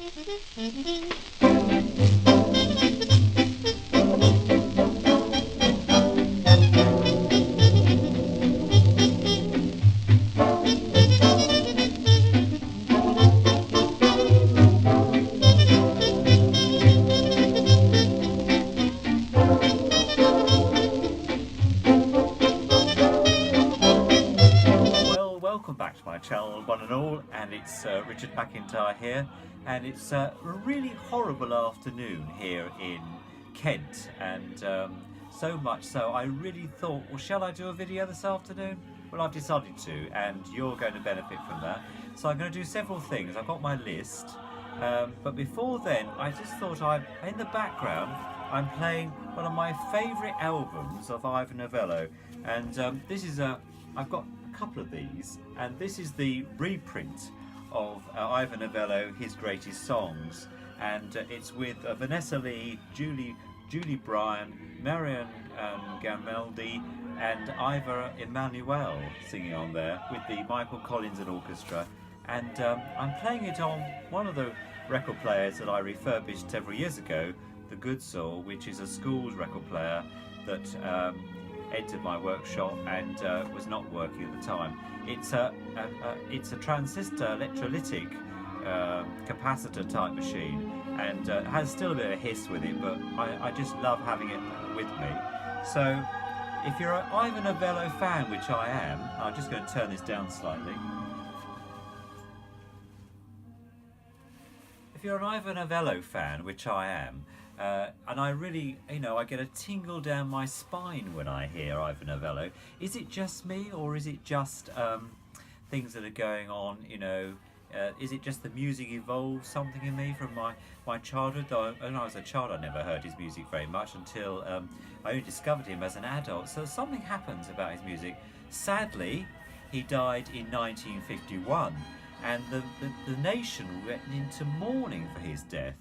Welcome back to my channel, one and all, and it's Richard Macintyre here, and it's a really horrible afternoon here in Kent, and so much so I really thought, well, shall I do a video this afternoon? Well, I've decided to, and you're going to benefit from that. So I'm going to do several things. I've got my list, but before then, I just thought in the background, I'm playing one of my favourite albums of Ivor Novello, and this is I've got a couple of these, and this is the reprint of Ivor Novello, His Greatest Songs, and it's with Vanessa Lee, Julie Bryan, Marion Gameldi, and Ivor Emmanuel singing on there with the Michael Collins and Orchestra. And I'm playing it on one of the record players that I refurbished several years ago, the Goodsall, which is a school's record player that entered my workshop and was not working at the time. It's a transistor electrolytic capacitor type machine, and has still a bit of a hiss with it, but I just love having it with me. So if you're an Ivor Novello fan, which I am, I'm just going to turn this down slightly. If you're an Ivor Novello fan, which I am, and I really, I get a tingle down my spine when I hear Ivor Novello. Is it just me, or is it just things that are going on, is it just the music evolved something in me from my childhood? Though when I was a child, I never heard his music very much until I only discovered him as an adult. So something happens about his music. Sadly, he died in 1951, and the nation went into mourning for his death.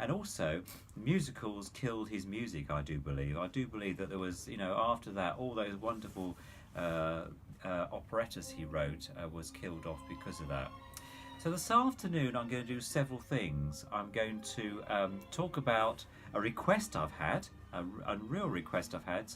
And also, musicals killed his music, I do believe. I do believe that there was, after that, all those wonderful operettas he wrote was killed off because of that. So this afternoon I'm going to do several things. I'm going to talk about a request I've had, a real request I've had,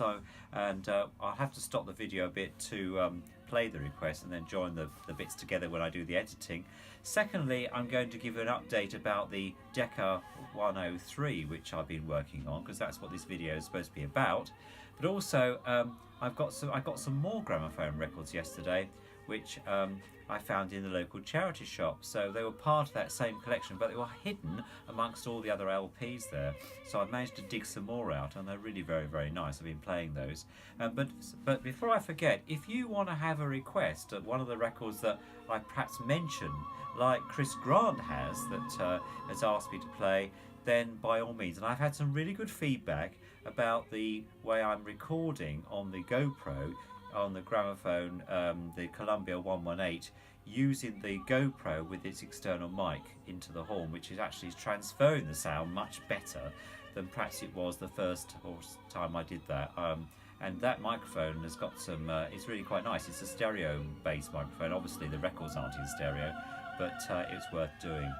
and I'll have to stop the video a bit to play the request and then join the bits together when I do the editing. Secondly, I'm going to give you an update about the Decca 103, which I've been working on, because that's what this video is supposed to be about. But also, I got some more gramophone records yesterday, which I found in the local charity shop. So they were part of that same collection, but they were hidden amongst all the other LPs there. So I managed to dig some more out, and they're really very, very nice. I've been playing those. But before I forget, if you want to have a request at one of the records that I perhaps mention, like Chris Grant has, that has asked me to play, then by all means. And I've had some really good feedback about the way I'm recording on the GoPro, on the gramophone, the Columbia 118, using the GoPro with its external mic into the horn, which is actually transferring the sound much better than perhaps it was the first time I did that. And that microphone has got some, it's really quite nice. It's a stereo based microphone. Obviously the records aren't in stereo, but it's worth doing.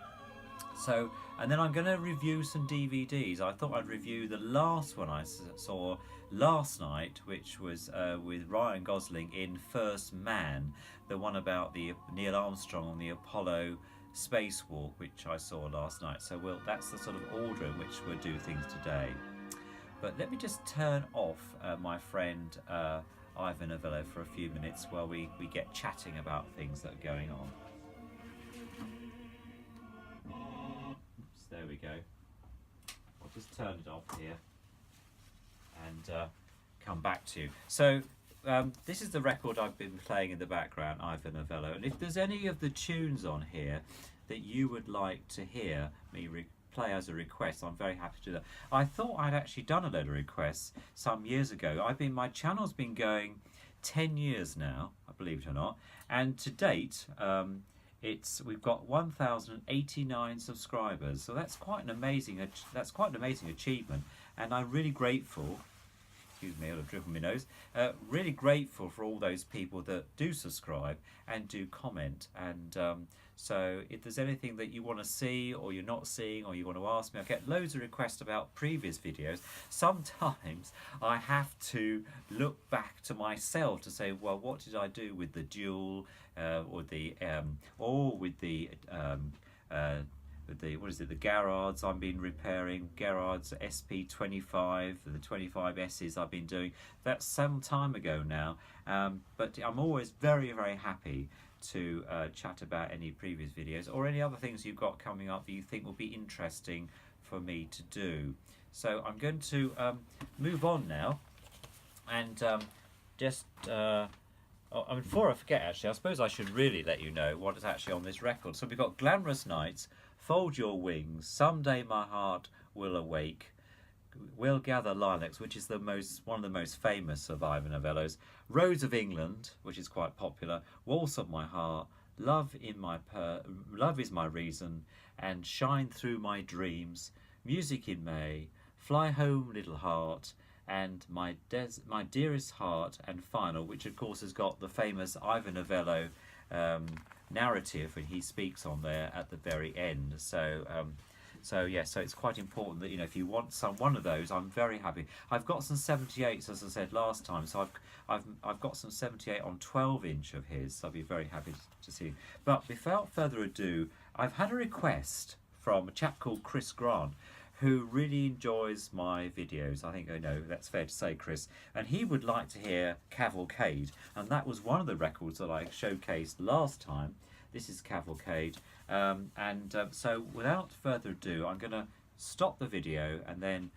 So, and then I'm going to review some DVDs. I thought I'd review the last one I saw last night, which was with Ryan Gosling in First Man, the one about the Neil Armstrong on the Apollo spacewalk, which I saw last night. So that's the sort of order in which we'll do things today. But let me just turn off my friend Ivor Novello for a few minutes while we get chatting about things that are going on. There we go. I'll just turn it off here and come back to you. So this is the record I've been playing in the background, Ivor Novello. And if there's any of the tunes on here that you would like to hear me play as a request, I'm very happy to do that. I thought I'd actually done a load of requests some years ago. My channel's been going 10 years now, I believe it or not, and to date we've got 1,089 subscribers, so that's quite an amazing achievement, and I'm really grateful excuse me, I've driven my nose. Really grateful for all those people that do subscribe and do comment. And so if there's anything that you want to see or you're not seeing or you want to ask me, I get loads of requests about previous videos. Sometimes I have to look back to myself to say, well, what did I do with the dual or with the what is it, the Garrards I've been repairing, Garrards SP25, the 25Ss I've been doing. That's some time ago now, but I'm always very, very happy to chat about any previous videos or any other things you've got coming up that you think will be interesting for me to do. So I'm going to move on now and before I forget, actually, I suppose I should really let you know what is actually on this record. So we've got Glamorous Nights, Fold Your Wings, Someday My Heart Will Awake, We'll Gather Lilacs, which is one of the most famous of Ivor Novellos, Rose of England, which is quite popular, Waltz of My Heart, Love is My Reason, and Shine Through My Dreams, Music in May, Fly Home Little Heart, and My Dearest Heart, and Final, which of course has got the famous Ivor Novello narrative, and he speaks on there at the very end. So it's quite important that, you know, if you want one of those, I'm very happy. I've got some 78s, as I said last time, so I've got some 78 on 12-inch of his, so I'll be very happy to see. But without further ado, I've had a request from a chap called Chris Grant, who really enjoys my videos. I think I know that's fair to say, Chris. And he would like to hear Cavalcade, and that was one of the records that I showcased last time. This is Cavalcade, so without further ado, I'm going to stop the video and then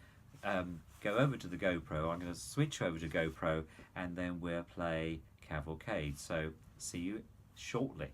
go over to the GoPro. I'm going to switch over to GoPro and then we'll play Cavalcade. So see you shortly.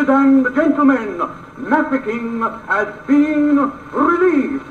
Ladies and gentlemen, Mafeking has been released.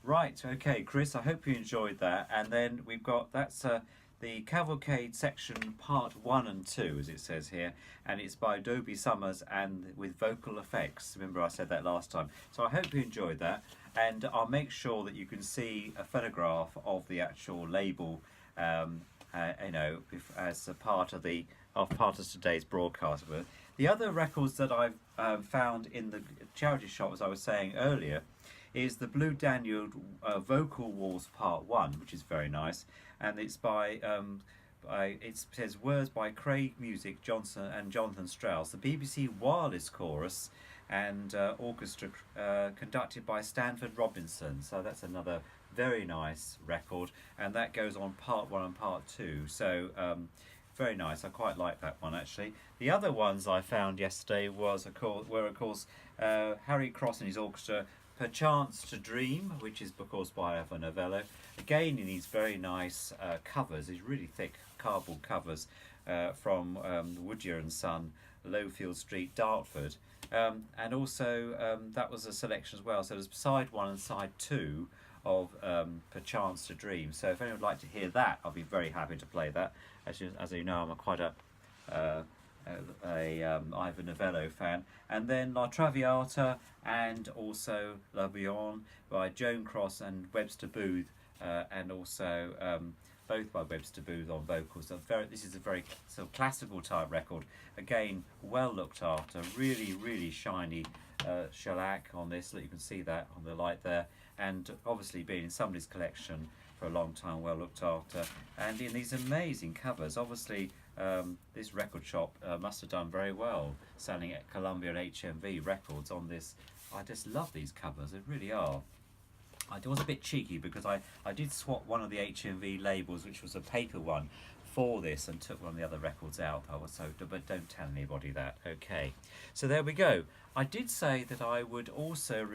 Right, okay, Chris, I hope you enjoyed that. And then we've got, that's the Cavalcade section part 1 and 2, as it says here. And it's by Adobe Summers and with vocal effects. Remember I said that last time. So I hope you enjoyed that. And I'll make sure that you can see a photograph of the actual label, you know, as a part of today's broadcast. The other records that I've found in the charity shop, as I was saying earlier, is the Blue Danube Vocal Walls Part 1, which is very nice, and it's by it says words by Craig Music Johnson and Jonathan Strauss, the BBC Wireless Chorus and orchestra conducted by Stanford Robinson. So that's another very nice record, and that goes on Part 1 and Part 2. So very nice. I quite like that one actually. The other ones I found yesterday were of course Harry Cross and his orchestra, Perchance to Dream, which is of course by Ivor Novello, again in these very nice covers, these really thick cardboard covers from Woodyer and Son, Lowfield Street, Dartford, and also that was a selection as well. So there's side 1 and side 2 of Perchance to Dream. So if anyone would like to hear that, I'll be very happy to play that. As you know, I'm quite a Ivor Novello fan. And then La Traviata and also La Beyond by Joan Cross and Webster Booth, and also both by Webster Booth on vocals. So this is a very sort of classical type record. Again, well looked after, really shiny shellac on this. Look, you can see that on the light there, and obviously being in somebody's collection for a long time, well looked after, and in these amazing covers. Obviously this record shop must have done very well selling at Columbia and HMV records on this. I just love these covers, they really are. I was a bit cheeky because I did swap one of the HMV labels, which was a paper one, for this, and took one of the other records out. But don't tell anybody that. Okay, so there we go. I did say that I would also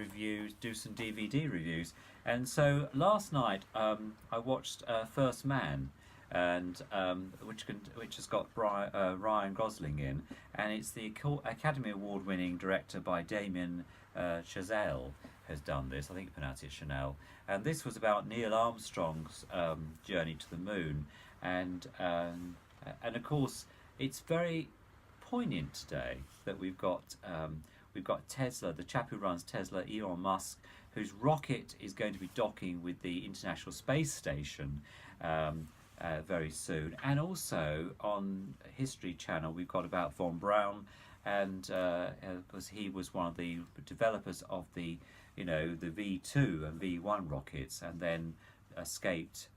do some DVD reviews, and so last night I watched First Man, and which has got Ryan Gosling in, and it's the Academy Award winning director by Damien Chazelle has done this. I think you pronounce it Chanel, and this was about Neil Armstrong's journey to the moon, and of course it's very poignant today that we've got Tesla, the chap who runs Tesla, Elon Musk, whose rocket is going to be docking with the International Space Station very soon. And also on History Channel we've got about Von Braun, and because he was one of the developers of the V2 and V1 rockets, and then escaped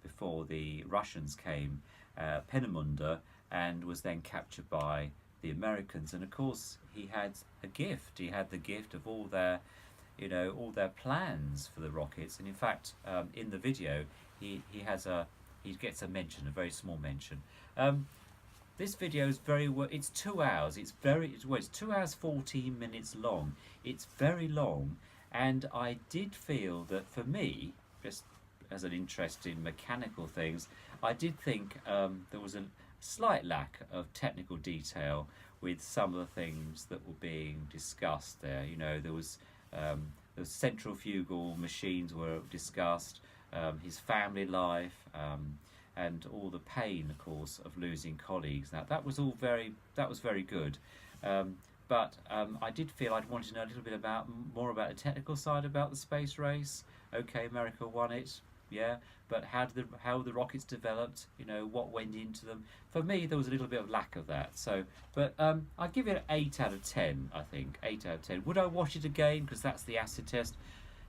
before the Russians came, Peenemünde, and was then captured by the Americans. And of course he had a gift. He had the gift of all their plans for the rockets. And in fact, in the video, he gets a mention, a very small mention. This video is it's 2 hours. It's 2 hours 14 minutes long. It's very long, and I did feel that for me, just as an interest in mechanical things, I did think there was a slight lack of technical detail with some of the things that were being discussed there. There was the centrifugal machines were discussed, his family life, and all the pain, of course, of losing colleagues. Now that was very good, but I did feel I'd wanted to know a little bit more about the technical side about the space race. Okay, America won it, yeah, but how the rockets developed, what went into them. For me, there was a little bit of lack of that. So, but I'd give it an 8 out of 10. I think 8 out of 10. Would I watch it again? Because that's the acid test.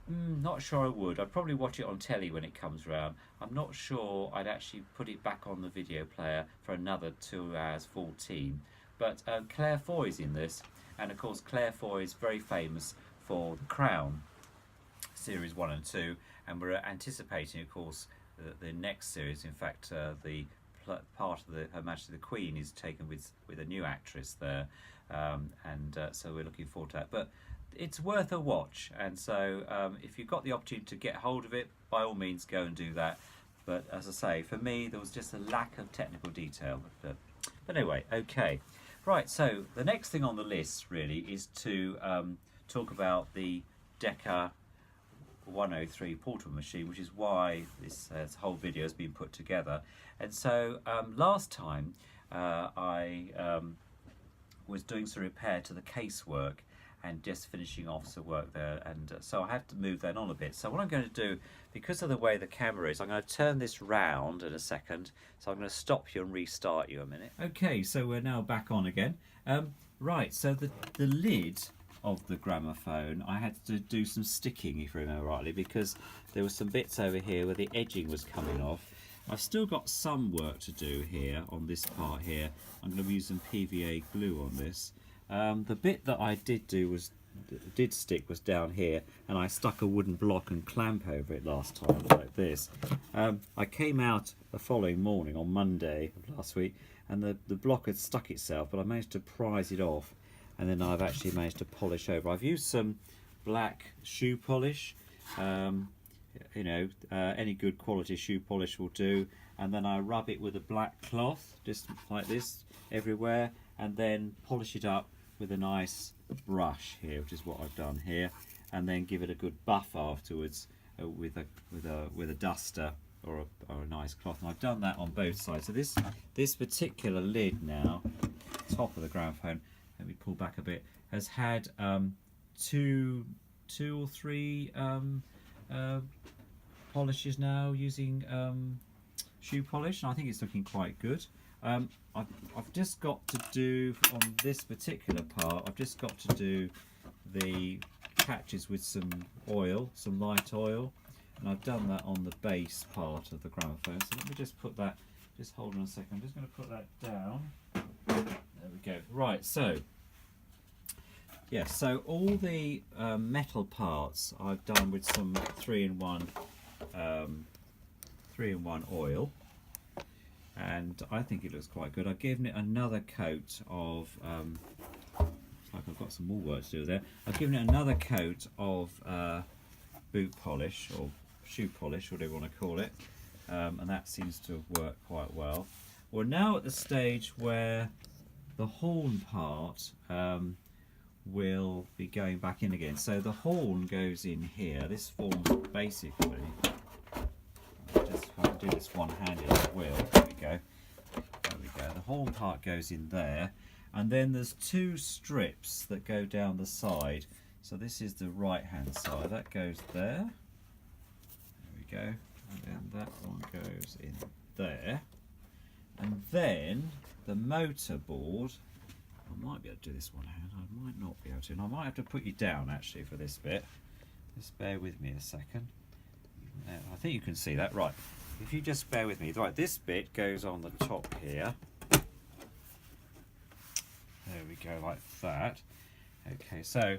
Not sure I would. I'd probably watch it on telly when it comes round. I'm not sure I'd actually put it back on the video player for another 2 hours 14. But Claire Foy's in this, and of course Claire Foy is very famous for The Crown, series 1 and 2, and we're anticipating, of course, the next series. In fact, the part of Her Majesty the Queen is taken with a new actress there, and so we're looking forward to that. But it's worth a watch, and so if you've got the opportunity to get hold of it, by all means go and do that. But as I say, for me there was just a lack of technical detail. But anyway, okay, right, so the next thing on the list really is to talk about the Decca 103 portable machine, which is why this whole video has been put together. And so last time I was doing some repair to the casework and just finishing off some work there, and so I have to move that on a bit. So what I'm going to do, because of the way the camera is, I'm going to turn this round in a second, so I'm going to stop you and restart you a minute. Okay, so we're now back on again. Right, so the lid of the gramophone, I had to do some sticking, if you remember rightly, because there were some bits over here where the edging was coming off. I've still got some work to do here on this part here. I'm going to use some PVA glue on this. The bit that I did stick was down here, and I stuck a wooden block and clamp over it last time like this. I came out the following morning on Monday of last week, and the block had stuck itself, but I managed to prise it off, and then I've actually managed to polish over. I've used some black shoe polish, you know, any good quality shoe polish will do, and then I rub it with a black cloth just like this everywhere, and then polish it up with a nice brush here, which is what I've done here, and then give it a good buff afterwards with a duster or a nice cloth. And I've done that on both sides. So this particular lid now, top of the gramophone, let me pull back a bit, has had two or three polishes now using shoe polish, and I think it's looking quite good. I've just got to do, on this particular part, I've just got to do the patches with some oil, some light oil, and I've done that on the base part of the gramophone. So let me just put that, just hold on a second, I'm just going to put that down. There we go. Right, so, yes, so all the metal parts I've done with some 3-in-1 oil, and I think it looks quite good. I've given it another coat of, looks like I've got some more work to do there. I've given it another coat of boot polish, or shoe polish, whatever you want to call it, and that seems to have worked quite well. We're now at the stage where the horn part will be going back in again. So the horn goes in here. This forms basically, if I do this one-handed, I will. There we go. There we go. The horn part goes in there, and then there's two strips that go down the side. So this is the right-hand side. That goes there. There we go. And then that one goes in there. And then the motor board. I might be able to do this one hand. I might not be able to. And I might have to put you down actually for this bit. Just bear with me a second. I think you can see that. Right, if you just bear with me. Right, this bit goes on the top here. There we go, like that. Okay, so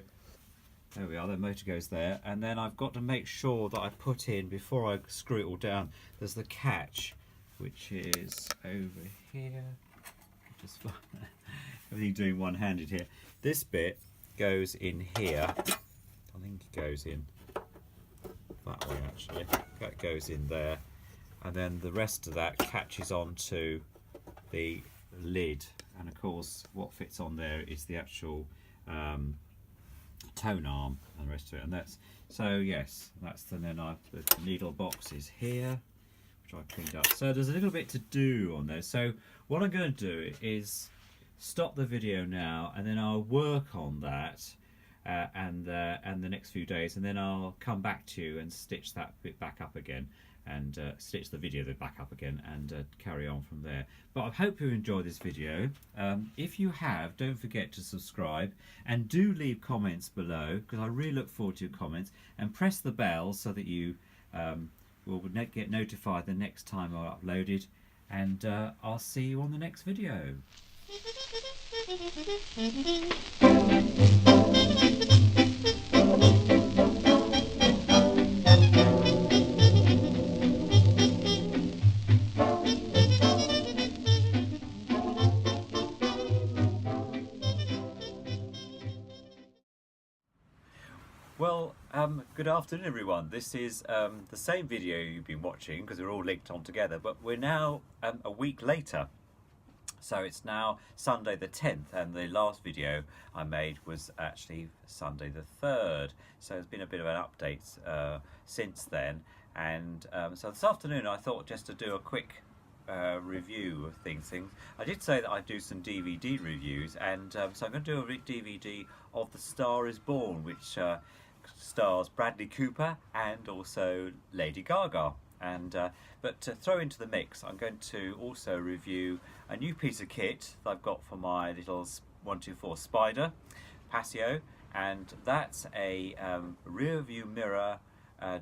there we are, the motor goes there, and then I've got to make sure that I put in, before I screw it all down, there's the catch, which is over here. Just everything doing one-handed here. This bit goes in here. I think it goes in that way actually. That goes in there, and then the rest of that catches onto the lid, and of course what fits on there is the actual tone arm and the rest of it, and that's, so yes, that's the, then the needle box is here, which I cleaned up. So there's a little bit to do on there. So what I'm going to do is stop the video now, and then I'll work on that and the next few days, and then I'll come back to you and stitch that bit back up again, and stitch the video back up again, and carry on from there. But I hope you enjoyed this video. If you have, don't forget to subscribe, and do leave comments below, because I really look forward to your comments, and press the bell so that you will get notified the next time I upload it, and I'll see you on the next video. Well, good afternoon everyone. This is the same video you've been watching, because they're all linked on together, but we're now a week later. So it's now Sunday the 10th, and the last video I made was actually Sunday the 3rd. So there's been a bit of an update since then. And so this afternoon I thought just to do a quick review of things. I did say that I'd do some DVD reviews, and so I'm going to do a DVD of The Star Is Born, which stars Bradley Cooper and also Lady Gaga. And but to throw into the mix, I'm going to also review a new piece of kit that I've got for my little 124 Spider Paseo, and that's a rear view mirror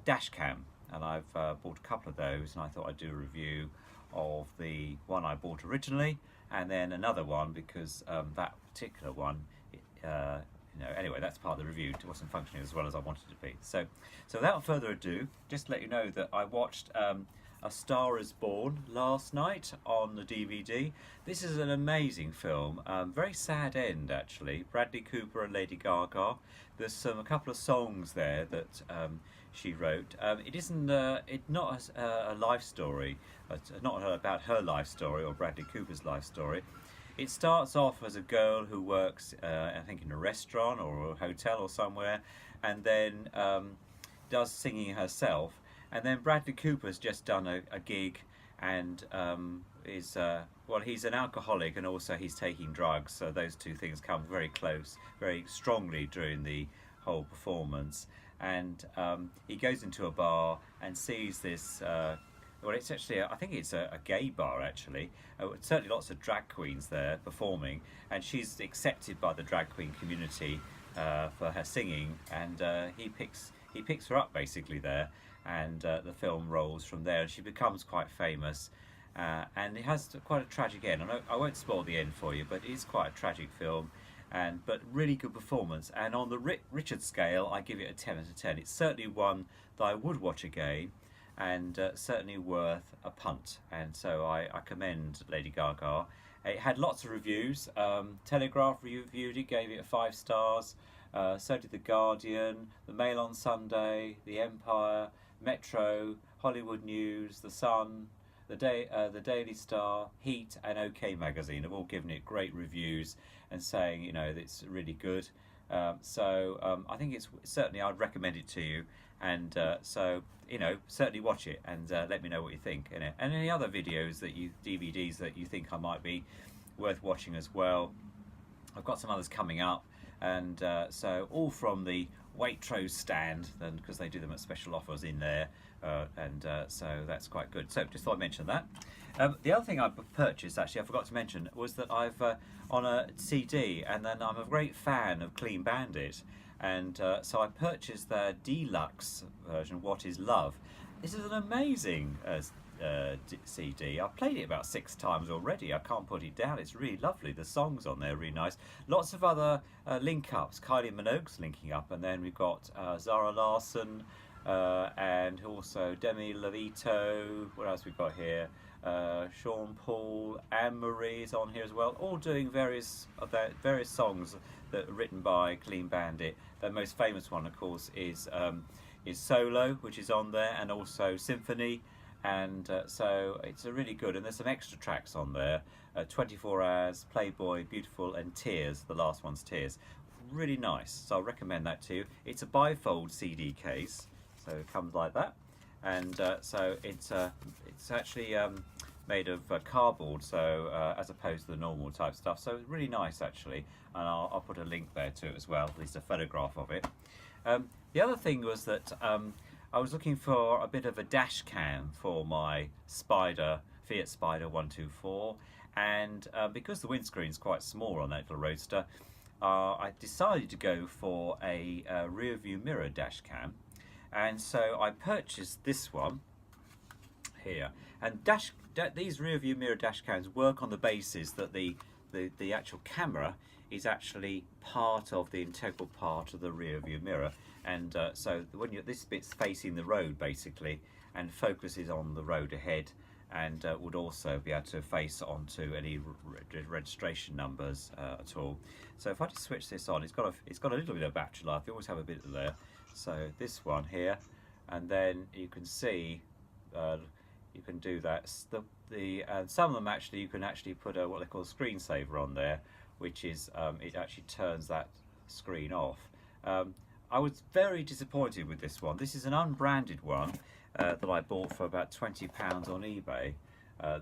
dash cam, and I've bought a couple of those, and I thought I'd do a review of the one I bought originally, and then another one because that particular one anyway, that's part of the review. It wasn't functioning as well as I wanted it to be. So without further ado, just to let you know that I watched A Star Is Born last night on the DVD. This is an amazing film. Very sad end, actually. Bradley Cooper and Lady Gaga. There's a couple of songs there that she wrote. It isn't not a life story. It's not about her life story or Bradley Cooper's life story. It starts off as a girl who works, I think, in a restaurant or a hotel or somewhere, and then does singing herself. And then Bradley Cooper's just done a gig, and he's an alcoholic, and also he's taking drugs. So those two things come very close, very strongly during the whole performance. And he goes into a bar and sees this. Well, it's actually, I think it's a gay bar, actually. Certainly lots of drag queens there performing, and she's accepted by the drag queen community for her singing, and he picks her up basically there, and the film rolls from there, and she becomes quite famous, and it has quite a tragic end. I won't spoil the end for you, but it is quite a tragic film, but really good performance. And on the Richard scale, I give it a 10 out of 10. It's certainly one that I would watch again, and certainly worth a punt. And so I commend Lady Gaga. It had lots of reviews. Telegraph reviewed it, gave it 5 stars. So did The Guardian, The Mail on Sunday, The Empire, Metro, Hollywood News, The Sun, the Daily Star, Heat, and OK Magazine have all given it great reviews and saying, that it's really good. I think it's certainly, I'd recommend it to you. And certainly watch it and let me know what you think. And any other videos DVDs that you think I might be worth watching as well. I've got some others coming up, and so all from the Waitrose stand, because they do them at special offers in there, so that's quite good. So just thought I'd mention that. The other thing I purchased, actually, I forgot to mention, was that I've on a CD, and then I'm a great fan of Clean Bandit. And so I purchased their deluxe version, What Is Love. This is an amazing CD. I've played it about 6 times already. I can't put it down. It's really lovely. The songs on there are really nice. Lots of other link-ups. Kylie Minogue's linking up, and then we've got Zara Larsson, and also Demi Lovato. What else we've got here? Sean Paul, Anne-Marie is on here as well, all doing various songs that are written by Clean Bandit. The most famous one, of course, is Solo, which is on there, and also Symphony, and so it's a really good, and there's some extra tracks on there, 24 Hours, Playboy, Beautiful, and Tears. The last one's Tears. Really nice, so I recommend that to you. It's a bifold CD case, so it comes like that, and so it's actually made of cardboard, so as opposed to the normal type stuff. So it's really nice, actually, and I'll put a link there to it as well, at least a photograph of it. The other thing was that I was looking for a bit of a dash cam for my Fiat Spider 124, and because the windscreen's quite small on that little roadster, I decided to go for a rear view mirror dash cam, and so I purchased this one here. And these rear view mirror dash cams work on the basis that the actual camera is actually part of the integral part of the rear view mirror, and so when this bit's facing the road basically and focuses on the road ahead, and would also be able to face onto any registration numbers at all. So if I just switch this on, it's got a little bit of battery life. You always have a bit there. So this one here, and then you can see you can do that. Some of them actually you can actually put a what they call a screensaver on there, which is it actually turns that screen off. I was very disappointed with this one. This is an unbranded one that I bought for about £20 on eBay.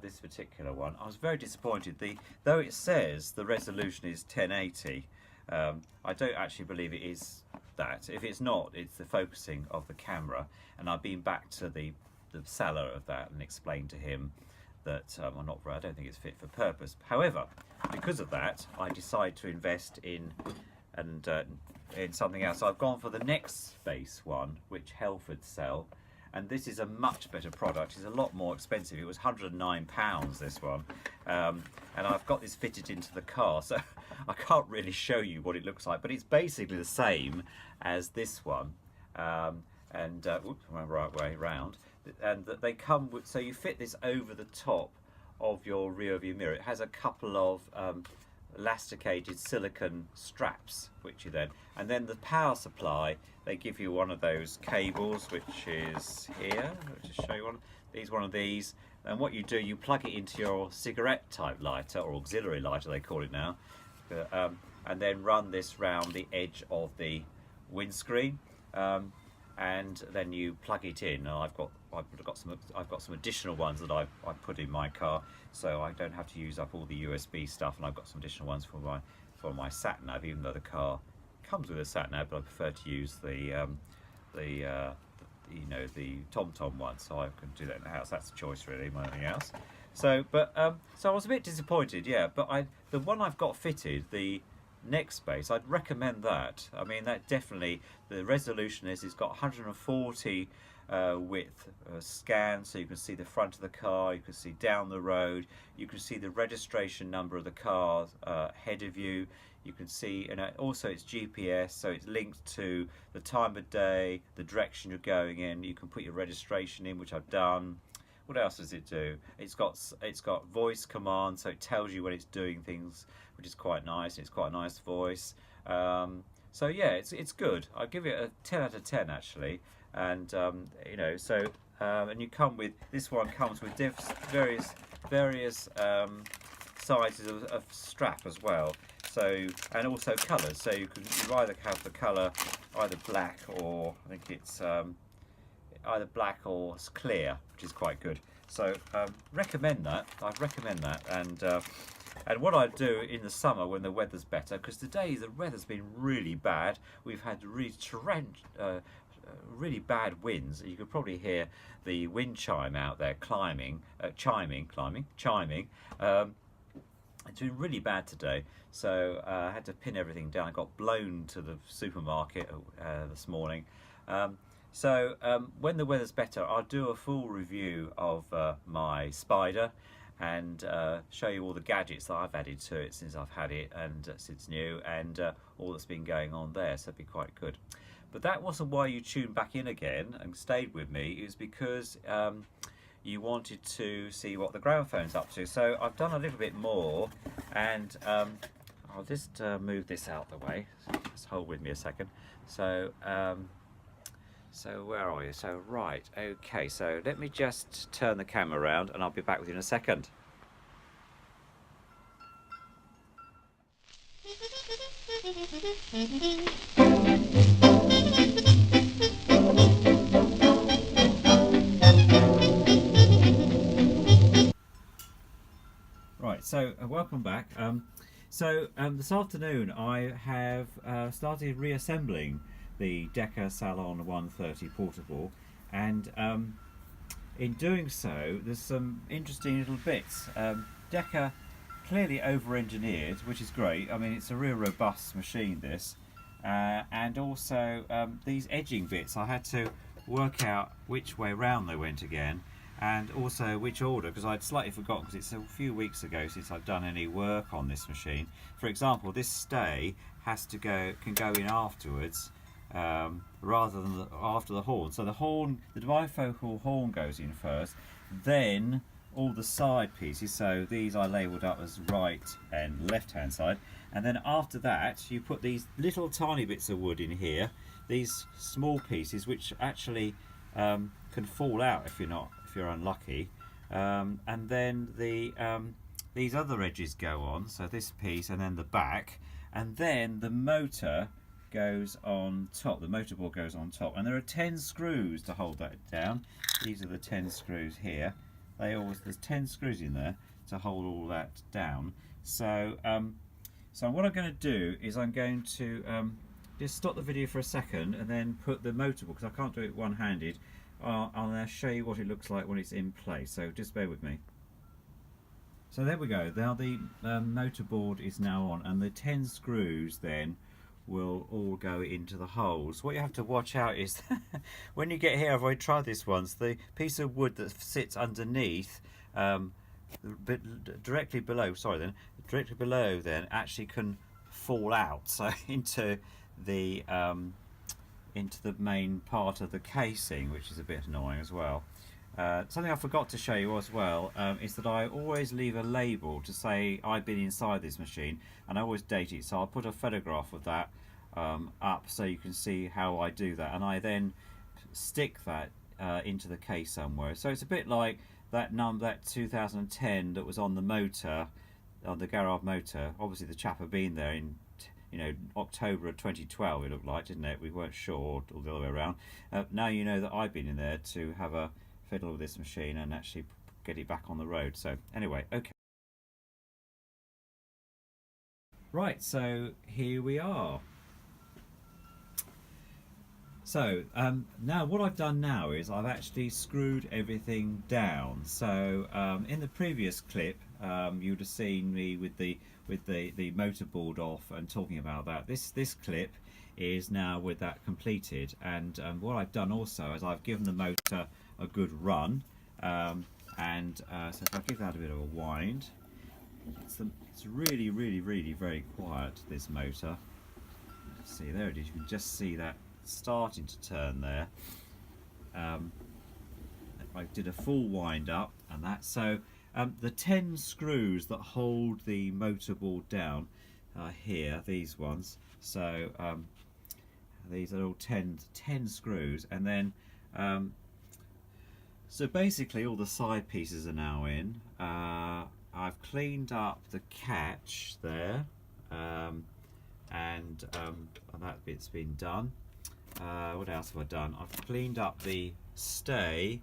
This particular one, I was very disappointed. Though it says the resolution is 1080, I don't actually believe it is that. If it's not, it's the focusing of the camera. And I've been back to the seller of that and explained to him that I don't think it's fit for purpose. However, because of that, I decided to invest in something else. So I've gone for the next base one, which Helford sell, and this is a much better product. It's a lot more expensive. It was £109, this one, and I've got this fitted into the car, so I can't really show you what it looks like, but it's basically the same as this one, right way round, and they come with, so you fit this over the top of your rear view mirror. It has a couple of elasticated silicone straps, which you then, and then the power supply, they give you one of those cables, which is here. I'll just show you one of these, and what you do, you plug it into your cigarette type lighter, or auxiliary lighter they call it now, and then run this round the edge of the windscreen, and then you plug it in. And I've got some additional ones that I put in my car, so I don't have to use up all the USB stuff, and I've got some additional ones for my sat nav, even though the car comes with a sat nav, but I prefer to use the TomTom one, so I can do that in the house. That's a choice really, more than anything else. So I was a bit disappointed, yeah. But the one I've got fitted, the next base, I'd recommend that. I mean, that definitely, the resolution is, it's got 140 width scan, so you can see the front of the car, you can see down the road, you can see the registration number of the car ahead of you, you can see, and also it's GPS, so it's linked to the time of day, the direction you're going in. You can put your registration in, which I've done. What else does it do? It's got voice command, so it tells you when it's doing things, which is quite nice. It's quite a nice voice. So yeah, it's good. I'd give it a 10 out of 10 actually. And and you come with, this one comes with various sizes of strap as well. So, and also colours. So you either have the colour either black, or I think it's either black or clear, which is quite good. So recommend that. I'd recommend that. And what I do in the summer when the weather's better, because today the weather's been really bad. We've had really bad winds. You could probably hear the wind chime out there chiming. It's been really bad today, so I had to pin everything down. I got blown to the supermarket this morning. When the weather's better, I'll do a full review of my Spider and show you all the gadgets that I've added to it since I've had it, and since new, and all that's been going on there, so it'd be quite good. But that wasn't why you tuned back in again and stayed with me. It was because you wanted to see what the gramophone's up to. So I've done a little bit more, and I'll just move this out the way. Just hold with me a second. So where are you? So right, okay, so let me just turn the camera around and I'll be back with you in a second. Right, so welcome back. This afternoon I have started reassembling the Decca Salon 130 portable, and in doing so there's some interesting little bits. Decca clearly over-engineered, which is great. I mean, it's a real robust machine, this, and also these edging bits, I had to work out which way round they went again, and also which order, because I'd slightly forgotten, because it's a few weeks ago since I've done any work on this machine. For example, this stay can go in afterwards, rather than after the horn. So the bifocal horn goes in first, then all the side pieces. So these I labelled up as right and left hand side, and then after that you put these little tiny bits of wood in here, these small pieces which actually can fall out if you're unlucky, and then these other edges go on, so this piece and then the back, and then the motor goes on top. The motor board goes on top, and there are 10 screws to hold that down. These are the 10 screws here. There's 10 screws in there to hold all that down. So so what I'm going to do is I'm going to just stop the video for a second and then put the motor board, because I can't do it one-handed. I'll now show you what it looks like when it's in place, so just bear with me. So there we go. Now the motor board is now on, and the 10 screws then will all go into the holes. What you have to watch out is when you get here, I've already tried this once, the piece of wood that sits underneath directly below then actually can fall out, so into the main part of the casing, which is a bit annoying as well. Something I forgot to show you as well is that I always leave a label to say I've been inside this machine, and I always date it, so I'll put a photograph of that up so you can see how I do that, and I then stick that into the case somewhere. So it's a bit like that 2010 that was on the motor, on the garage motor. Obviously the chap had been there in October of 2012, it looked like, didn't it? We weren't sure, or the other way around. Now you know that I've been in there to have a fiddle with this machine and actually get it back on the road. So anyway, okay. Right, so here we are. So now what I've done now is I've actually screwed everything down. So in the previous clip you'd have seen me with the motor board off and talking about that. This clip is now with that completed, and what I've done also is I've given the motor a good run, so if I give that a bit of a wind, it's really very quiet, this motor. See, there it is. You can just see that starting to turn there. I did a full wind up, and that, so the 10 screws that hold the motor board down are here, these ones. So these are all 10 screws, and then so basically all the side pieces are now in. I've cleaned up the catch there, and that bit's been done. What else have I done? I've cleaned up the stay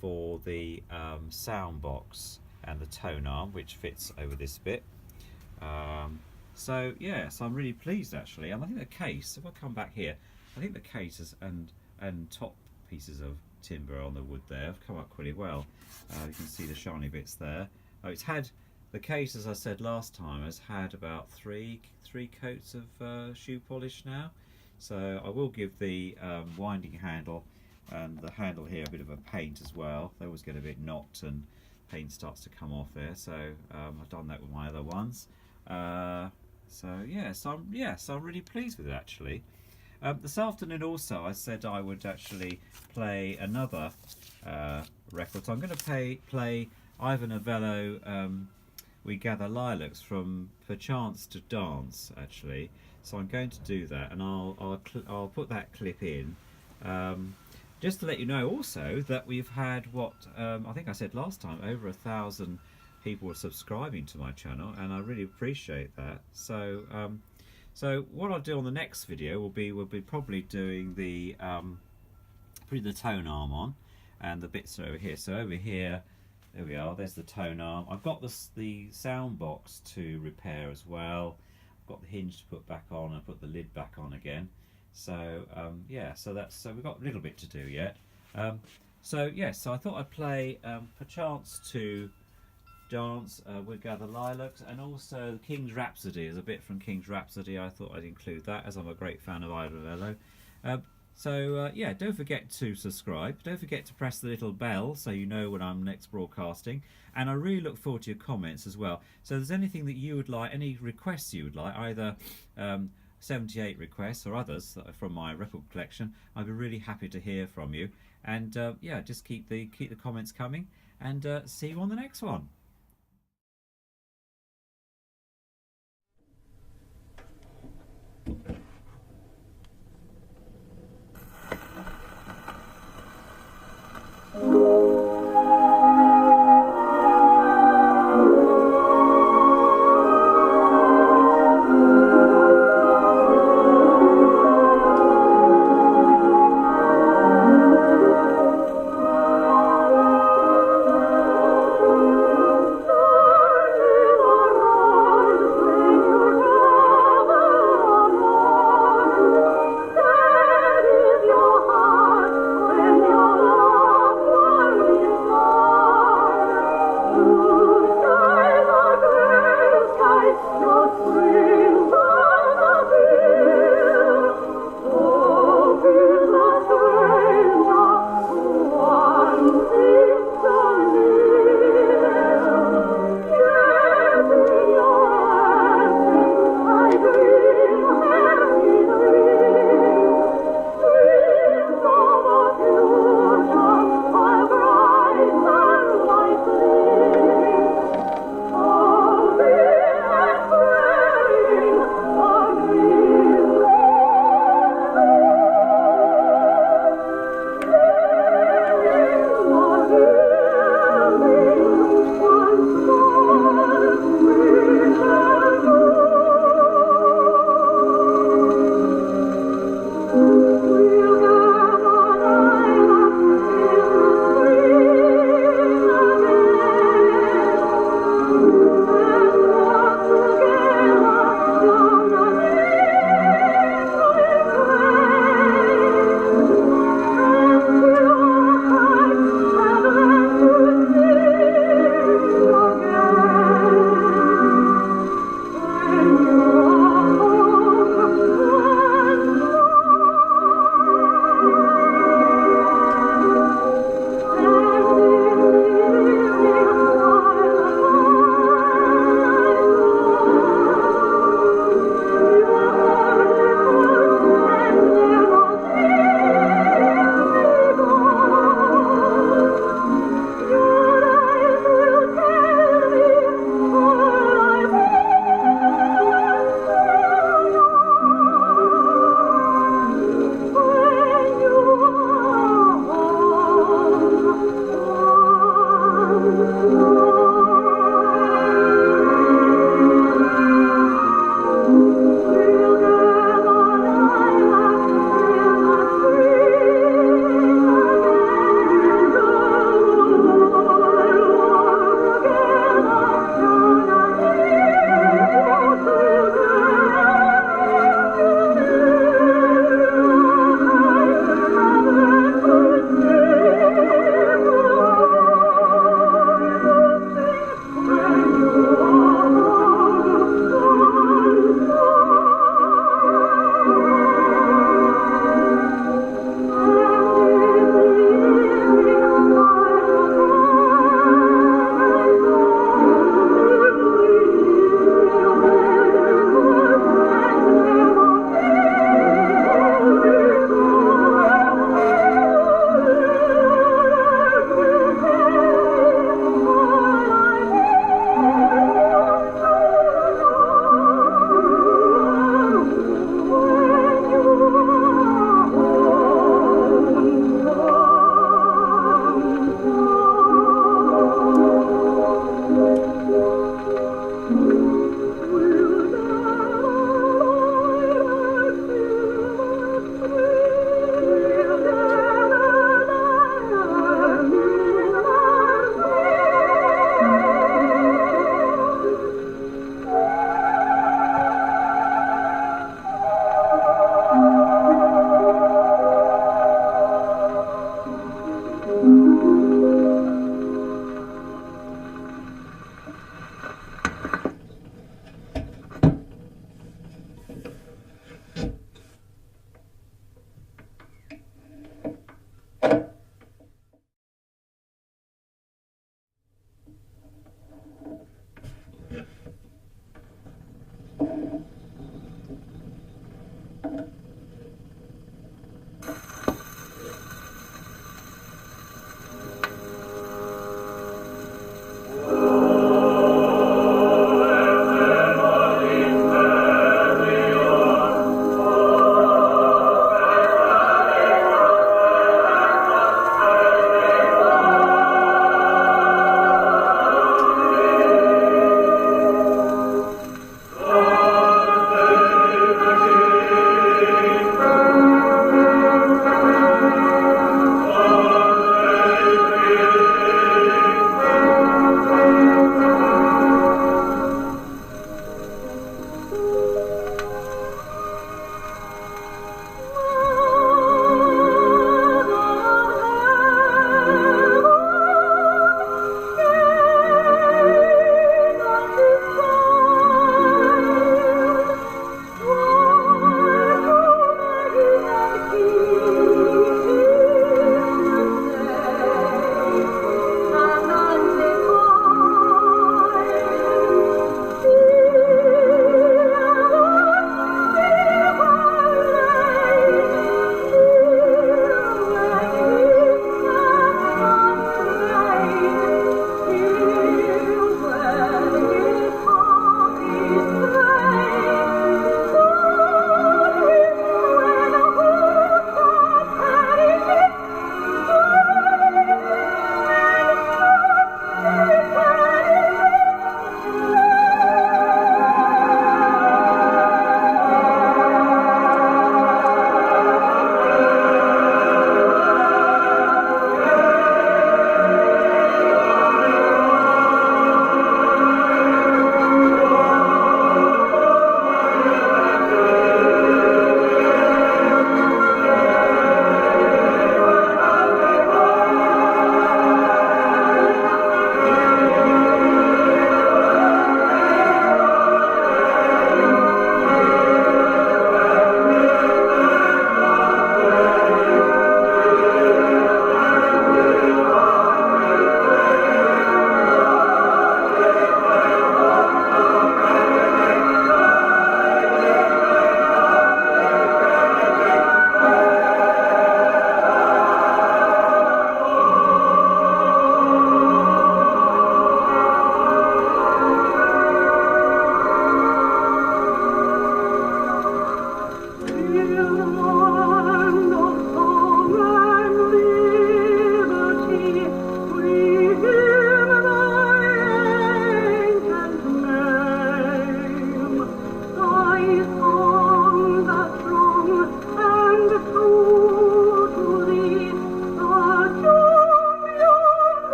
for the sound box and the tone arm, which fits over this bit. So yeah, so I'm really pleased actually. And I think the case, if I come back here, I think the cases and top pieces of timber on the wood there have come up pretty well. You can see the shiny bits there. It's had, the case, as I said last time, has had about three coats of shoe polish now. So I will give the winding handle and the handle here a bit of a paint as well. They always get a bit knocked and paint starts to come off there. So I've done that with my other ones. So I'm really pleased with it actually. This afternoon also I said I would actually play another record. So I'm going to play Ivor Novello, We Gather Lilacs, from Perchance to Dance actually. So I'm going to do that, and I'll put that clip in. Just to let you know also that we've had what I think I said last time, over 1,000 people are subscribing to my channel, and I really appreciate that. So so what I'll do on the next video will be probably doing the putting the tone arm on and the bits over here. So over here, there we are, there's the tone arm. I've got the sound box to repair as well. I've got the hinge to put back on and put the lid back on again. So yeah, so we've got a little bit to do yet. So yes, so I thought I'd play Perchance to Dance, We Gather Lilacs, and also King's Rhapsody is a bit from King's Rhapsody. I thought I'd include that, as I'm a great fan of Ivor Novello. So yeah, don't forget to subscribe. Don't forget to press the little bell so you know when I'm next broadcasting. And I really look forward to your comments as well. So if there's anything that you would like, any requests you would like, either 78 requests or others from my record collection, I'd be really happy to hear from you. And yeah, just keep the comments coming, and see you on the next one.